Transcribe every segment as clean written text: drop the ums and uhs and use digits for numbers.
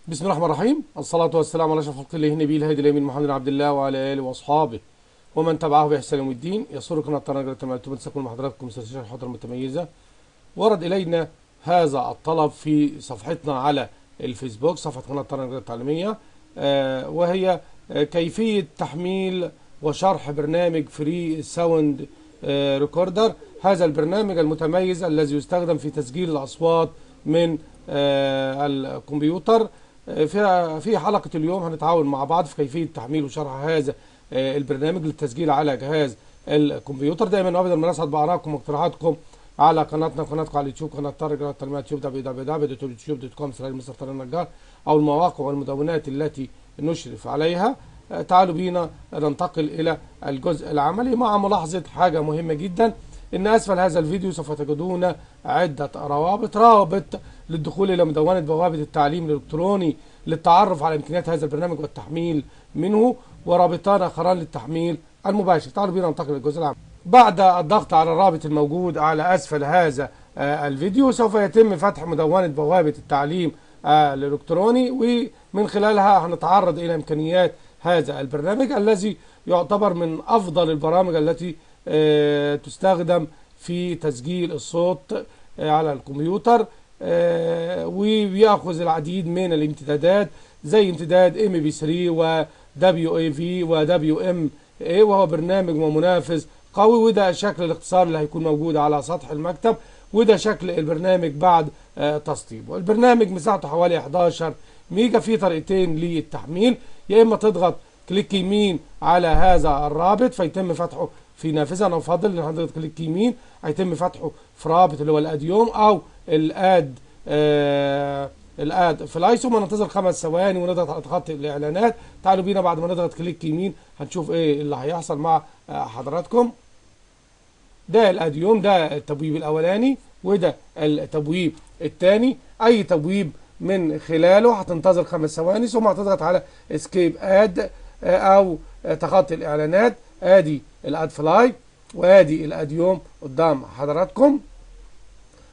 بسم الله الرحمن الرحيم. الصلاة والسلام على أشرف خلق الله نبي الهادي الأمين محمد بن عبد الله وعلى آله وأصحابه ومن تبعه بإحسان يوم الدين. يسركم الطريقة التي تكون مع حضراتكم سلسلة الحضرة المتميزة. ورد إلينا هذا الطلب في صفحتنا على الفيسبوك، صفحة قناة الطريقة التعليمية، وهي كيفية تحميل وشرح برنامج فري ساوند ريكوردر. هذا البرنامج المتميز الذي يستخدم في تسجيل الأصوات من الكمبيوتر. في حلقة اليوم هنتعاون مع بعض في كيفية تحميل وشرح هذا البرنامج للتسجيل على جهاز الكمبيوتر. دائما وابدا بنسعد بآرائكم واقتراحاتكم على قناتكم على اليوتيوب، قناة طارق التنمية يوتيوب www.youtube.com/مستر طارق، أو المواقع والمدونات التي نشرف عليها. تعالوا بينا ننتقل إلى الجزء العملي مع ملاحظة حاجة مهمة جدا، إن أسفل هذا الفيديو سوف تجدون عدة رابط للدخول إلى مدونة بوابة التعليم الإلكتروني للتعرف على إمكانيات هذا البرنامج والتحميل منه، ورابطان آخران للتحميل المباشر. تعالوا بينا ننتقل للجزء العام. بعد الضغط على الرابط الموجود على أسفل هذا الفيديو سوف يتم فتح مدونة بوابة التعليم الإلكتروني، ومن خلالها هنتعرض إلى إمكانيات هذا البرنامج الذي يعتبر من أفضل البرامج التي تستخدم في تسجيل الصوت على الكمبيوتر، وبيأخذ العديد من الامتدادات زي امتداد MP3 و WAV و WMA، وهو برنامج ومنافذ قوي. وده شكل الاختصار اللي هيكون موجود على سطح المكتب، وده شكل البرنامج بعد تسطيبه. البرنامج مساحته حوالي 11 ميجا. في طريقتين للتحميل، يا اما تضغط كليك يمين على هذا الرابط فيتم فتحه في نافذه. انا افضل ان حضرتك كليك يمين هيتم فتحه في رابط اللي هو الاديوم او الاد فلاي، ثم ننتظر 5 ثواني ونضغط على تخطي الاعلانات. تعالوا بينا بعد ما نضغط كليك يمين هنشوف ايه اللي هيحصل مع حضراتكم. ده الاديوم، ده التبويب الاولاني وده التبويب الثاني. اي تبويب من خلاله هتنتظر 5 ثواني ثم هتضغط على اسكيب اد او تخطي الاعلانات. ادي الاد فلاي وادي الاديوم قدام حضراتكم.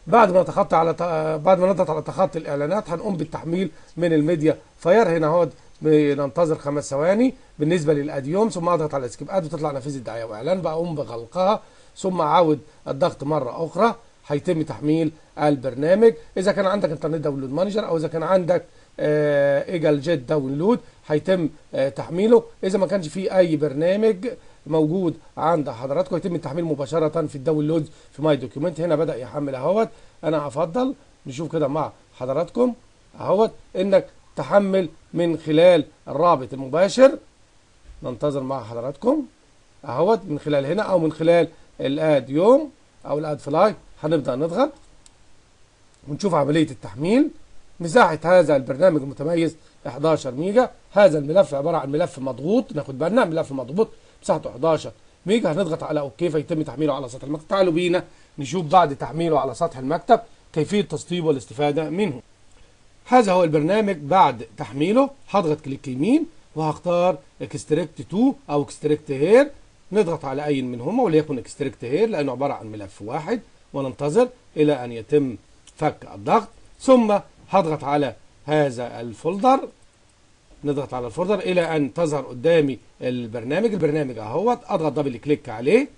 بعد ما نضغط على تخطي الاعلانات هنقوم بالتحميل من الميديا فاير. هنا اهو بننتظر 5 ثواني بالنسبه للاديوم، ثم اضغط على اسكيب اد وتطلع نافذه دعايه واعلان. بقوم بغلقها ثم اعاود الضغط مره اخرى، هيتم تحميل البرنامج. اذا كان عندك انترنت داونلود مانجر او اذا كان عندك ايجال جيت داونلود هيتم تحميله. اذا ما كانش فيه اي برنامج موجود عند حضراتكم يتم التحميل مباشره في الداونلود في ماي دوكيومنت. هنا بدا يحمل اهوت. انا افضل نشوف كده مع حضراتكم اهوت انك تحمل من خلال الرابط المباشر. ننتظر مع حضراتكم اهوت من خلال هنا او من خلال الاد يوم او الاد فلاي. هنبدا نضغط ونشوف عمليه التحميل. مساحه هذا البرنامج المتميز 11 ميجا. هذا الملف عباره عن ملف مضغوط، ناخد بالنا ملف مضغوط مساحته 11 ميجا. هنضغط على اوكي فيتم تحميله على سطح المكتب. تعالوا بينا نشوف بعد تحميله على سطح المكتب كيفيه تسطيبه والاستفاده منه. هذا هو البرنامج بعد تحميله. هضغط كليك يمين وهختار اكستراكت تو او اكستراكت هير. نضغط على اي منهما وليكن اكستراكت هير لانه عباره عن ملف واحد، وننتظر الى ان يتم فك الضغط. ثم هضغط على هذا الفولدر، نضغط على الفولدر الى ان تظهر قدامي البرنامج اهوت. اضغط دبل كليك عليه.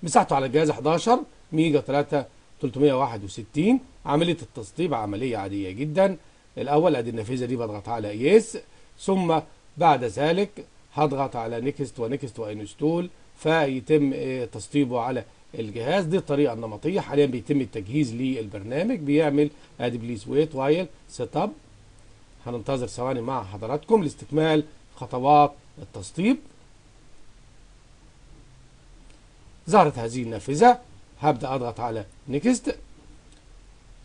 مساحته على الجهاز 11 ميجا 361. عمليه التسطيب عمليه عاديه جدا. الاول ادي النافذه دي بضغط على يس، ثم بعد ذلك هضغط على نيكست ونيكست وانستول فيتم تسطيبه على الجهاز. دي الطريقه النمطيه. حاليا بيتم التجهيز للبرنامج. بيعمل ادي بليز ويت وايل سيت اب. هننتظر ثواني مع حضراتكم لاستكمال خطوات التسطيب. ظهرت هذه النافذه. هبدا اضغط على نيكست،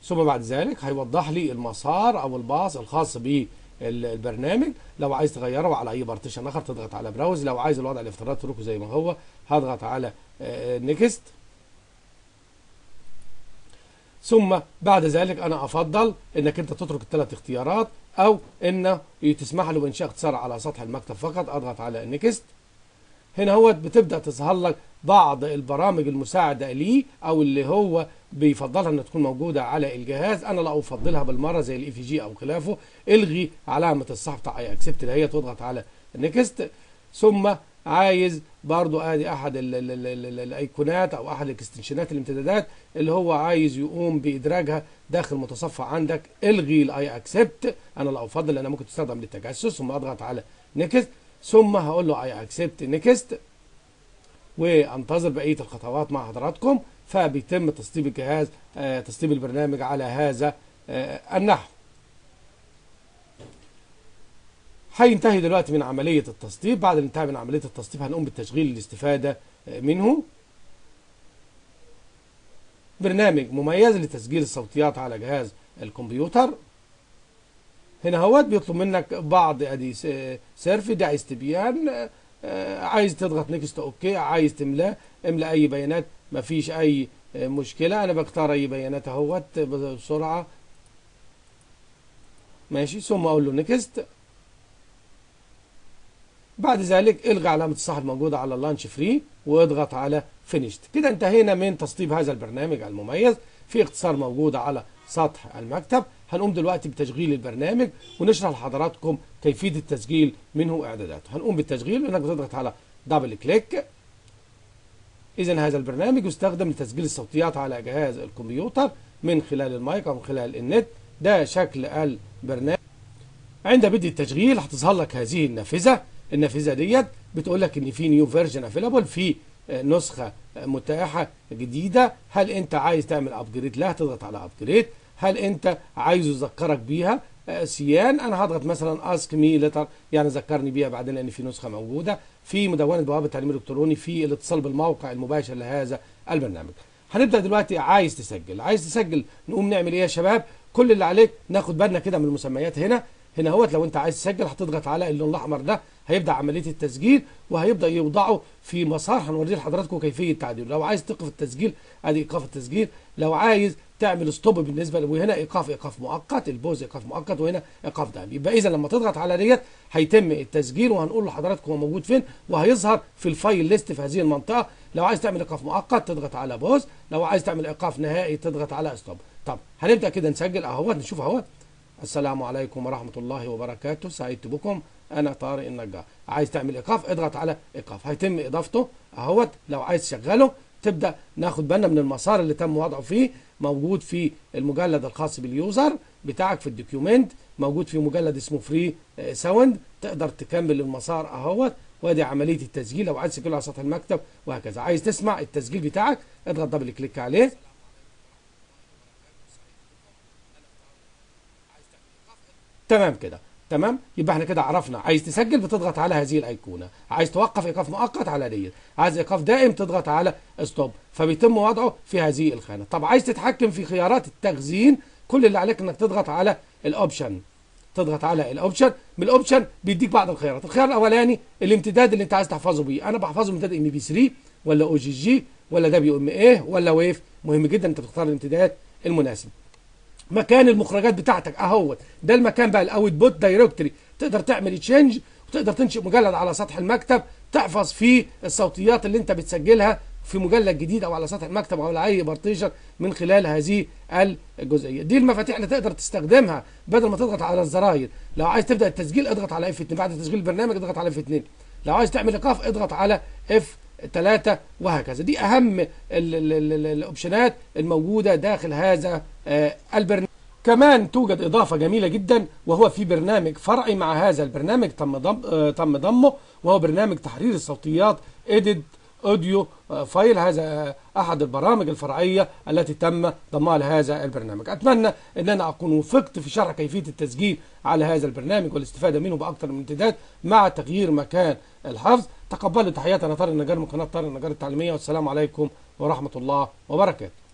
ثم بعد ذلك هيوضح لي المسار او الباص الخاص بالبرنامج. لو عايز تغيره على اي بارتيشن اخر تضغط على براوز. لو عايز الوضع الافتراضي تتركه زي ما هو هضغط على نيكست. ثم بعد ذلك انا افضل انك انت تترك الثلاث اختيارات او انه تسمح له بانشاء اختصار على سطح المكتب فقط. اضغط على نيكست. هنا هو بتبدأ تظهر لك بعض البرامج المساعدة ليه او اللي هو بيفضلها ان تكون موجودة على الجهاز. انا لا افضلها بالمرة زي الاي في جي او خلافه. الغي علامة الصح بتاع اي اكسبت اللي هي تضغط على نيكست. ثم عايز برضو ادي احد الايقونات او احد الاكستنشنات الامتدادات اللي هو عايز يقوم بادراجها داخل متصفح عندك. الغي الاي اكسبت، انا لا افضل لانها ممكن تستخدم للتجسس. ثم اضغط على نيكست، ثم هقول له اي اكسبت نيكست، وانتظر بقيه الخطوات مع حضراتكم. فبيتم تسطيب الجهاز، تسطيب البرنامج على هذا النحو. هينتهي دلوقتي من عملية التسطيب. بعد الانتهاء من عملية التسطيب هنقوم بالتشغيل للاستفادة منه. برنامج مميز لتسجيل الصوتيات على جهاز الكمبيوتر. هنا هو بيطلب منك بعض ادي سيرف، ده استبيان، عايز تضغط نيكست اوكي، عايز تملاه املأ اي بيانات، مفيش اي مشكلة. انا بختار اي بيانات اهوت بسرعة، ماشي. ثم اقول له نيكست. بعد ذلك الغي علامة الصح الموجودة على اللانش فري واضغط على فينيشت. كده انتهينا من تسطيب هذا البرنامج المميز. في اختصار موجودة على سطح المكتب. هنقوم دلوقتي بتشغيل البرنامج ونشرح لحضراتكم كيفية التسجيل منه واعداداته. هنقوم بالتشغيل انك بتضغط على دبل كليك. اذا هذا البرنامج يستخدم لتسجيل الصوتيات على جهاز الكمبيوتر من خلال المايك او من خلال النت. ده شكل البرنامج. عند بدء التشغيل هتظهر لك هذه النافذة. النافذة ديت بتقول لك ان في نيو فيرجن افيلابل، في نسخة متاحة جديدة. هل انت عايز تعمل ابجريد لها؟ تضغط على ابجريد. هل انت عايزه يذكرك بيها؟ سيان. انا هضغط مثلا اسك مي لتر، يعني ذكرني بيها بعدين لان في نسخة موجودة. في مدونة بوابة التعليم الالكتروني، في الاتصال بالموقع المباشر لهذا البرنامج. هنبدأ دلوقتي. عايز تسجل نقوم نعمل ايه يا شباب؟ كل اللي عليك ناخد بالنا كده من المسميات هنا. هنا هوت لو انت عايز تسجل هتضغط على اللون الاحمر ده، هيبدا عمليه التسجيل وهيبدا يوضعه في مسار هنوري لحضراتكم كيفيه تعديله. لو عايز توقف التسجيل ادي ايقاف التسجيل، لو عايز تعمل ستوب بالنسبه وهنا ايقاف مؤقت، البوز ايقاف مؤقت، وهنا ايقاف دائم. يبقى اذا لما تضغط على ديت هيتم التسجيل وهنقول لحضراتكم هو موجود فين وهيظهر في الفايل ليست في هذه المنطقه. لو عايز تعمل ايقاف مؤقت تضغط على بوز، لو عايز تعمل ايقاف نهائي تضغط على ستوب. طب هنبدا كده نسجل اهوت، نشوف اهوت. السلام عليكم ورحمة الله وبركاته، سعدت بكم، أنا طارق النجار. عايز تعمل إيقاف اضغط على إيقاف، هيتم إضافته أهوت. لو عايز تشغله تبدأ ناخد بالنا من المسار اللي تم وضعه فيه. موجود في المجلد الخاص باليوزر بتاعك في الدوكيومنت، موجود في مجلد اسمه فري ساوند، تقدر تكمل المسار أهوت. وادي عملية التسجيل لو عايز تسجله على سطح المكتب وهكذا. عايز تسمع التسجيل بتاعك اضغط دبل كليك عليه. تمام كده، تمام. يبقى احنا كده عرفنا عايز تسجل بتضغط على هذه الايقونه، عايز توقف ايقاف مؤقت على ديت، عايز ايقاف دائم تضغط على ستوب، فبيتم وضعه في هذه الخانه. طب عايز تتحكم في خيارات التخزين، كل اللي عليك انك تضغط على الاوبشن. تضغط على الاوبشن، من الاوبشن بيديك بعض الخيارات. الخيار الاولاني الامتداد اللي انت عايز تحفظه بيه. انا بحفظه امتداد ام بي 3 ولا او جي جي ولا دبليو ام ايه ولا ويف. مهم جدا انت تختار الامتداد المناسب. مكان المخرجات بتاعتك اهوت، ده المكان بقى الاوت بوت دايركتوري. تقدر تعمل تشينج وتقدر تنشئ مجلد على سطح المكتب تحفظ فيه الصوتيات اللي انت بتسجلها في مجلد جديد او على سطح المكتب او على اي بارتيشن من خلال هذه الجزئيه. دي المفاتيح اللي تقدر تستخدمها بدل ما تضغط على الزراير. لو عايز تبدا التسجيل اضغط على اف 2، بعد تسجيل البرنامج اضغط على اف 2. لو عايز تعمل ايقاف اضغط على اف 3 وهكذا. دي اهم الاوبشنات الموجوده داخل هذا البرنامج. كمان توجد إضافة جميلة جدا، وهو في برنامج فرعي مع هذا البرنامج تم ضمه، وهو برنامج تحرير الصوتيات إيديت أوديو فايل. هذا أحد البرامج الفرعية التي تم ضمها لهذا البرنامج. أتمنى أن أنا أكون وفقت في شرح كيفية التسجيل على هذا البرنامج والاستفادة منه بأكثر من امتداد مع تغيير مكان الحفظ. تقبلوا تحياتنا طارق النجار من قناة طارق النجار التعليمية، والسلام عليكم ورحمة الله وبركاته.